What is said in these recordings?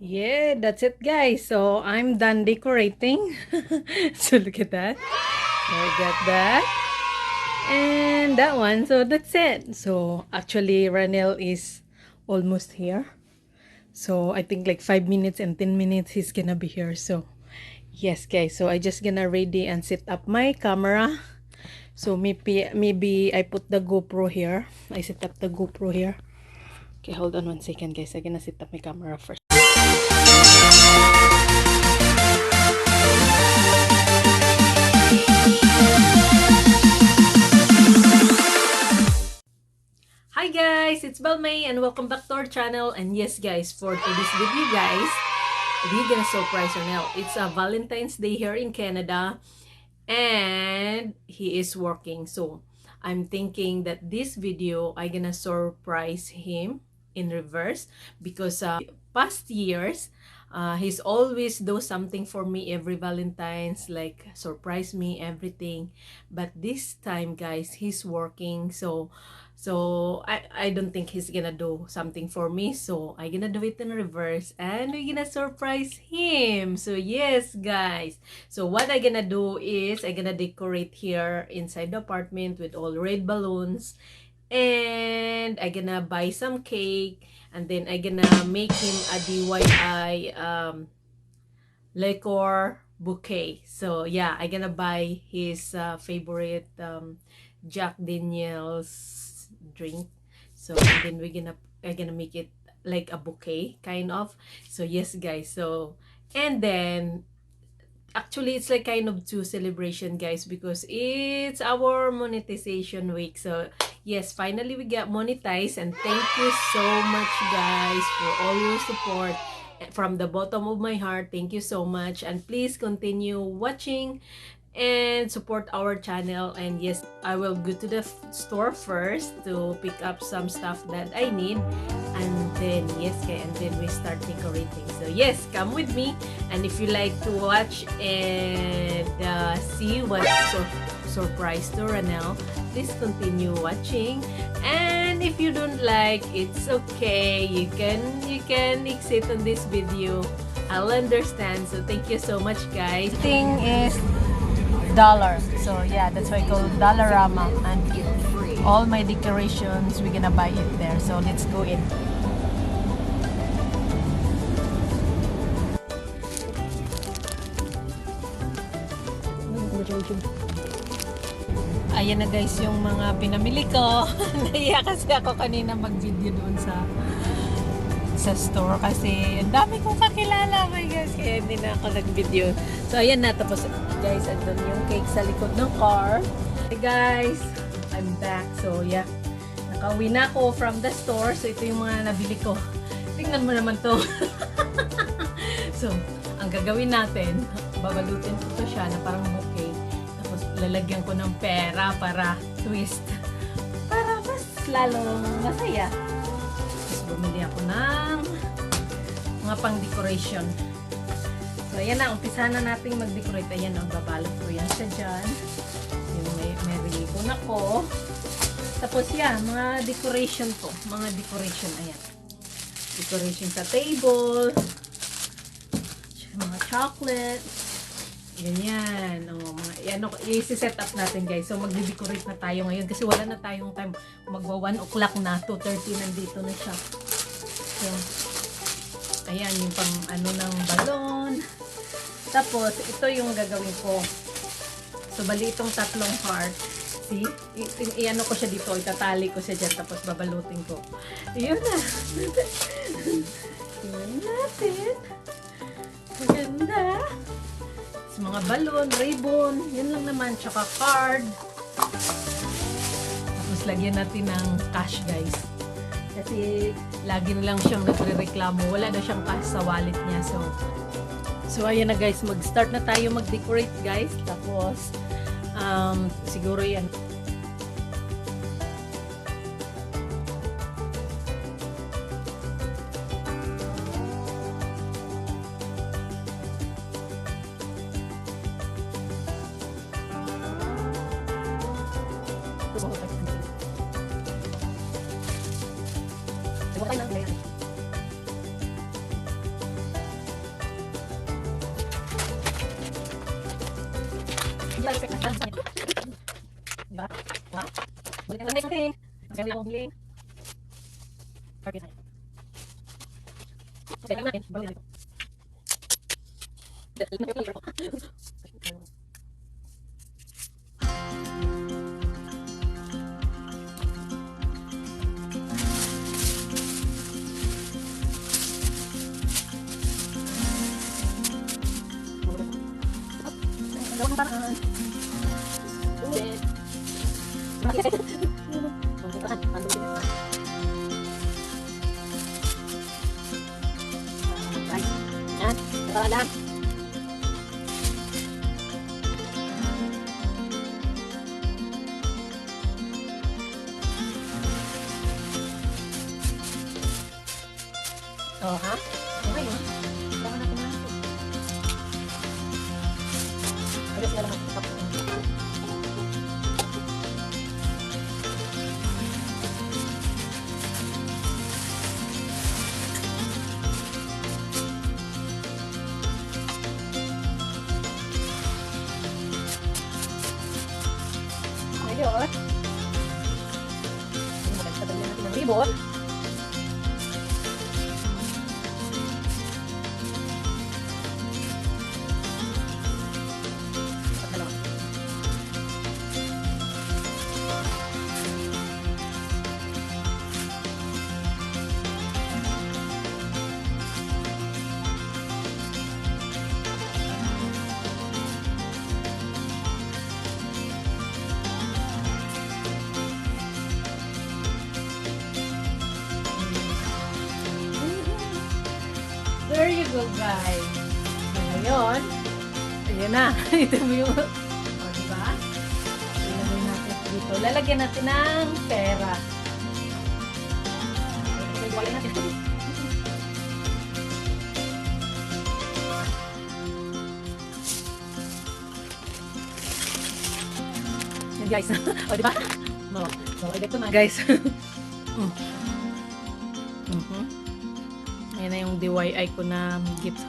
Yeah, that's it, guys. So I'm done decorating. So look at that. So I got that and that one. So that's it. So actually, Ranel is almost here. So I think like 5 minutes and 10 minutes he's gonna be here. So yes, guys. So I just gonna ready and set up my camera. So maybe I put the GoPro here. I set up the GoPro here. Okay, hold on 1 second, guys. I'm gonna set up my camera first. Hi guys, it's Balmay and welcome back to our channel. And yes guys, for today's video guys, we're gonna surprise Ronel. It's a Valentine's Day here in Canada and he is working. So I'm thinking that this video I gonna surprise him in reverse because past years he's always do something for me every Valentine's, like surprise me everything, but this time guys he's working. So I don't think he's gonna do something for me, so I gonna do it in reverse and we're gonna surprise him. So yes guys, so what I gonna do is I gonna decorate here inside the apartment with all red balloons, and I gonna buy some cake, and then I gonna make him a DIY liquor bouquet. So yeah, I gonna buy his favorite Jack Daniels drink. So and then I gonna make it like a bouquet kind of. So yes guys, so and then actually it's like kind of two celebration guys because it's our monetization week. So yes, finally we got monetized, and thank you so much guys for all your support from the bottom of my heart. Thank you so much, and please continue watching and support our channel. And yes, I will go to the store first to pick up some stuff that I need, and then yes, and then we start decorating. So yes, come with me, and if you like to watch and see what surprise to Ranel, please continue watching. And if you don't like, it's okay, you can exit on this video. I'll understand. So thank you so much guys. Thing is dollar, so yeah, that's why I call Dollarama, and all my decorations we're gonna buy it there. So let's go in. Ayan na guys yung mga pinamili ko. Naiya kasi ako kanina mag-video doon sa store kasi ang dami kong kakilala, my guys, kaya hindi na ako nag-video. So ayan na, tapos guys, andun yung cake sa likod ng car. Hey guys, I'm back. So yeah, nakauwi na ako from the store. So ito yung mga nabili ko. Tingnan mo naman to. So ang gagawin natin, babalutin ko to siya na parang bouquet, tapos lalagyan ko ng pera para twist, para mas lalong masaya. Bumili ako ng mga pang decoration. So ayan na, umpisa na nating mag-decorate. Ayan, ang babalot ko yan sa dyan. Yung may ribbon ako. Tapos yan, mga decoration ko. Mga decoration, ayan. Decoration sa table. Mga chocolate. Ganyan. O, mga, yan, i-set up natin guys. So mag-decorate na tayo ngayon kasi wala na tayong time. Magwa 1 o'clock na, 2:30 nandito na siya. So, ayan yung pang ano ng balon. Tapos, ito yung gagawin ko. So, bali itong tatlong heart. See? I-ano ko siya dito. Itatali ko siya dyan. Tapos, babalutin ko. Ayun na. Tingnan natin. Maganda. So, mga balon, ribbon. Yan lang naman. Tsaka card. Tapos, lagyan natin ng cash, guys. Kasi lagi na lang siyang nagre-reklamo. Wala na siyang cash sa wallet niya. So ayan na guys. Mag-start na tayo mag-decorate guys. Tapos, siguro yan. Diba? Wow. Balik na next thing. Sabi akong bili. Okay na. Okay lang natin. Balik na ito. Lang. Oh, ha? Okay, ha? Baka natin na ito. Alas na lang ang kapag. Ayun. Magpatagyan natin ng ribbon. There you go, guys. Ngayon, ayan na. Ito mo yung, o, diba? Lalagyan natin dito. Lalagyan natin ng pera. Lalagyan natin. Yan, guys. O, diba? No. So, ito na, guys. Ayan na yung DIY ko na gift.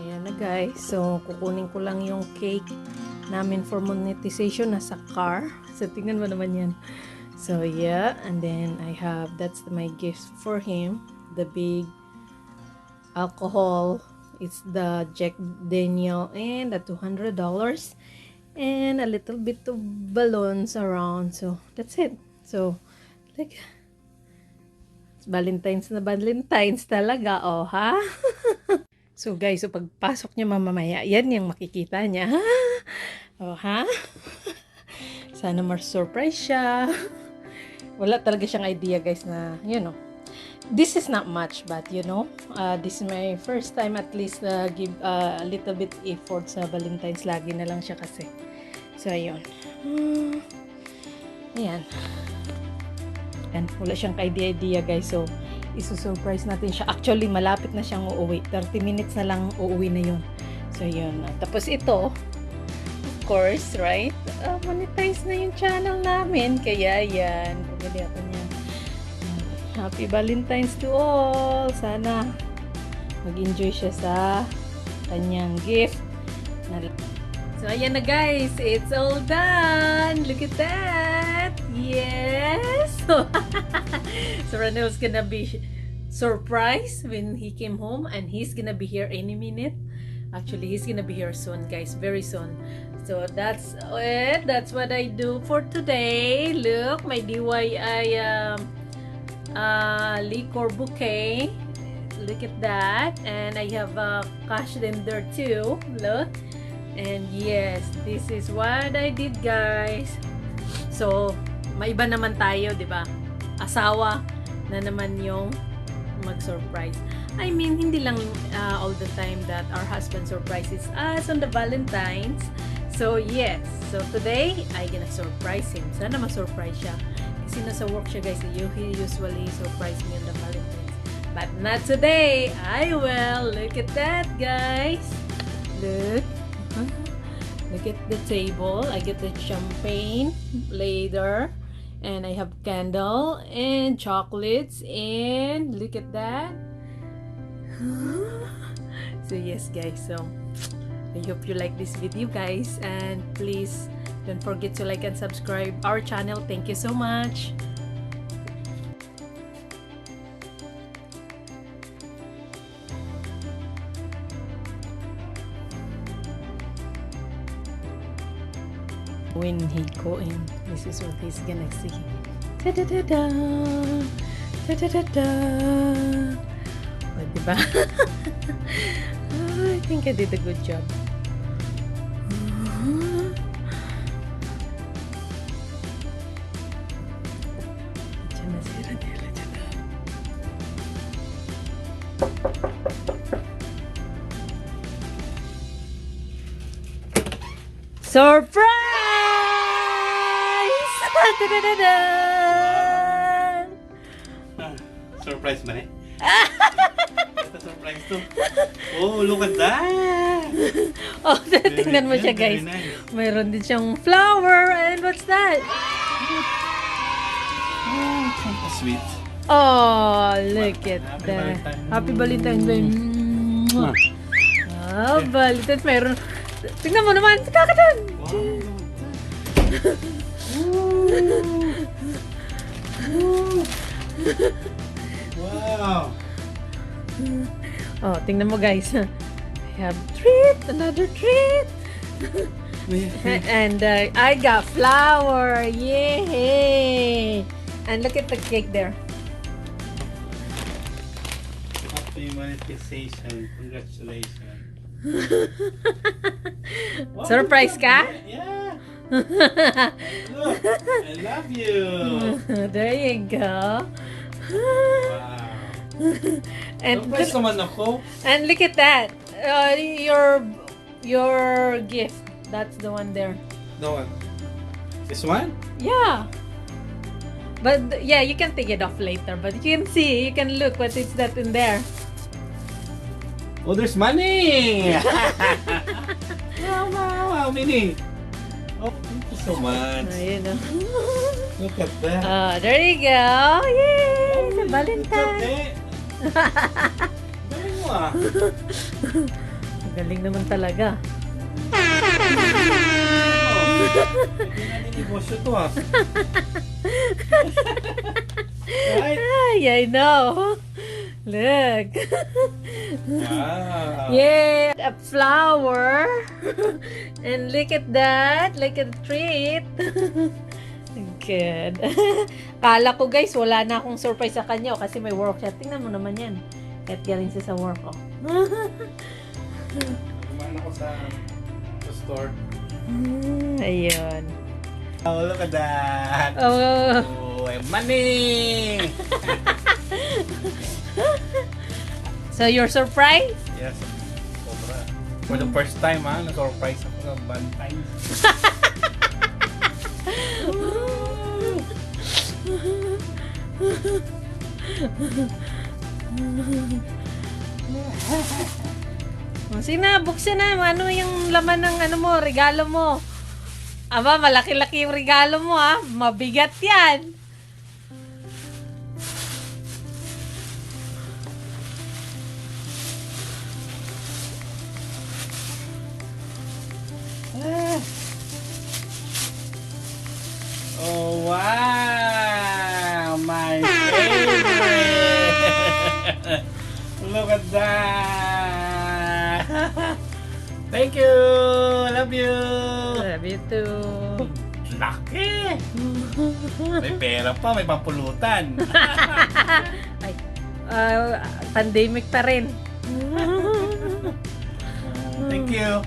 Ayan na, guys. So, kukunin ko lang yung cake namin for monetization. Nasa car. So, tingnan mo naman yan. So, yeah. And then, that's my gift for him. The big alcohol. It's the Jack Daniel and the $200. And a little bit of balloons around. So, that's it. So, like, it's Valentines na Valentines talaga, oh, ha? So, guys, so pagpasok niya mamamaya, yan yung makikita niya, ha? Oh, ha? Sana ma-surprise siya. Wala talaga siyang idea, guys, na, you know, this is not much, but, you know, this is my first time at least give a little bit effort sa Valentines. Lagi na lang siya kasi. So, ayun. Ayan. And wala siyang idea, guys. So, isusurprise natin siya. Actually, malapit na siyang uuwi. 30 minutes na lang uuwi na yun. So, yun. Tapos ito, of course, right? Monetize na yung channel namin. Kaya, yan. Pumili ako niyan. Happy Valentines to all! Sana mag-enjoy siya sa kanyang gift. So, ayan na, guys. It's all done. Look at that. Yes. So, Ranel's gonna be surprised when he came home. And he's gonna be here any minute. Actually, he's gonna be here soon, guys. Very soon. So, that's it. That's what I do for today. Look, my DIY liquor bouquet. Look at that. And I have cash in there too. Look. And yes, this is what I did, guys. So, maiba naman tayo, di ba? Asawa na naman yung mag-surprise. I mean, hindi lang all the time that our husband surprises us on the Valentines. So, yes. So, today, I'm gonna surprise him. Sana ma-surprise siya. Kasi nasa work siya, guys. He usually surprise me on the Valentines. But not today. I will. Look at that, guys. Look. Look at the table. I get the champagne later. And I have candle and chocolates. And look at that. So yes guys, so I hope you like this video guys, and please don't forget to like and subscribe our channel. Thank you so much. When he go in, this is what he's gonna see. Ta-da-da-da! Ta-da-da-da! O, diba? I think I did a good job. Diyan na si Radela, diyan na. Surprise! Surprise ba eh? Ito surprise to. Oh, look at that! Oh, tingnan mo siya guys. Nice. Mayroon din siyang flower. And what's that? Oh, sweet. Oh, look at Happy that. Valentine. Happy Valentine's Day. Ah, Valentine's. Mayroon. Tingnan mo naman. Kakatan. Wow! Oh, tingnan mo guys. I have treat. Another treat. And I got flower. Yay! And look at the cake there. Happy monetization. Congratulations. Wow, Surprise ka? Yeah. Look, I love you. There you go. Wow. And Surprise naman ako. and look at that. Your gift. That's the one there. The one. This one? Yeah. But yeah, you can take it off later. But you can see, you can look what is that in there. Oh, there's money! Wow, wow, wow, Minnie! Oh, thank you so much. Ayun oh. Look at that. Oh, there you go. Yay! Sa Valentine. Okay. Galing mo ah. Galing naman talaga. Hindi natin negosyo to ah. Right? Ay, I know. Look. Wow. Yay! A flower. And look at that. Look at the treat. Good. Kala ko guys, wala na akong surprise sa kanya kasi may work siya. Tingnan mo naman yan. Kahit galing siya sa work. Oh. Kumain ako sa store. Ayun. Oh, look at that. Oh. Oh, money! So you're surprised? Yes. Sobra. For the first time ha, na-surprise ako sa Valentines. Sige na, buksan na. Ano yung laman ng ano mo, regalo mo? Aba, malaki-laki yung regalo mo ha. Mabigat yan. Oh, wow! My favorite! Look at that! Thank you! Love you! Love you too. Laki! May pera pa, may pampulutan. Ay, pandemic pa rin. Thank you!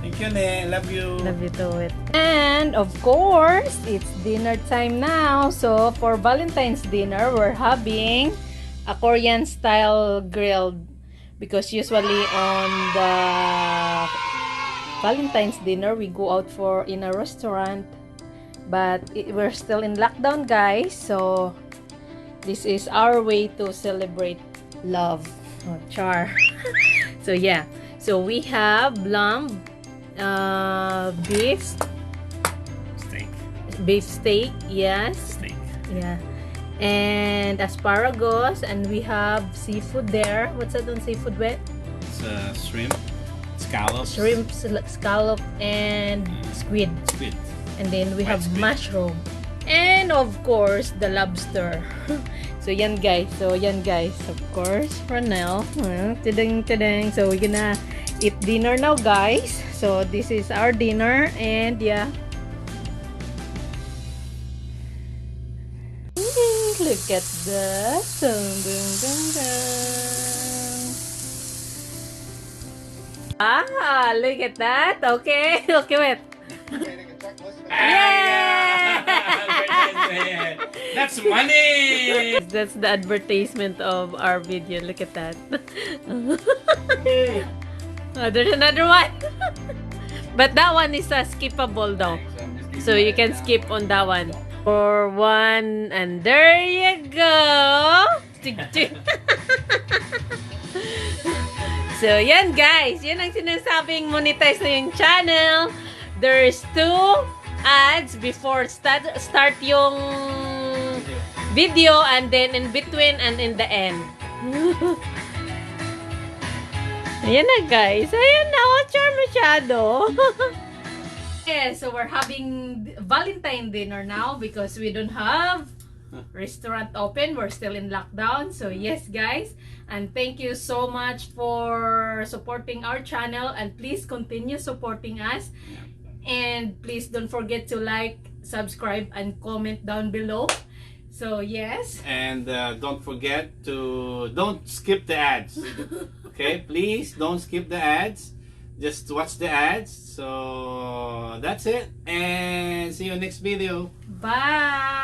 Thank you, Ne. Love you. Love you too. And of course, it's dinner time now. So for Valentine's dinner, we're having a Korean style grilled, because usually on the Valentine's dinner we go out for in a restaurant, but we're still in lockdown guys, so this is our way to celebrate love. Oh, char. So yeah, so we have lamb, beef Steak. steak, yes, Steak. yeah, and asparagus, and we have seafood there. What's that on seafood, Wet? It's shrimp, scallops. Shrimp, scallop, and squid. Squid. And then we White have squid. mushroom. And of course, the lobster. So yan guys. Of course, for now. Tadang, tadang. So we're gonna eat dinner now, guys. So this is our dinner, and yeah. Look at that. Dun, dun, dun, dun. Ah, look at that. Okay. Okay, wait. Yeah! That's money! That's the advertisement of our video. Look at that. There's another one. But that one is skippable though. So you can skip on that one. For one, and there you go. So yan guys, yan ang sinasabing monetize na yung channel. There's 2 ads before start yung video, and then in between and in the end. Ayan na guys. Ayan na. Charm masyado. Yeah, so we're having Valentine dinner now because we don't have restaurant open. We're still in lockdown. So yes guys. And thank you so much for supporting our channel. And please continue supporting us. And please don't forget to like, subscribe, and comment down below. So yes. And don't forget to don't skip the ads. Okay, please don't skip the ads. Just watch the ads. So that's it. And see you next video. Bye.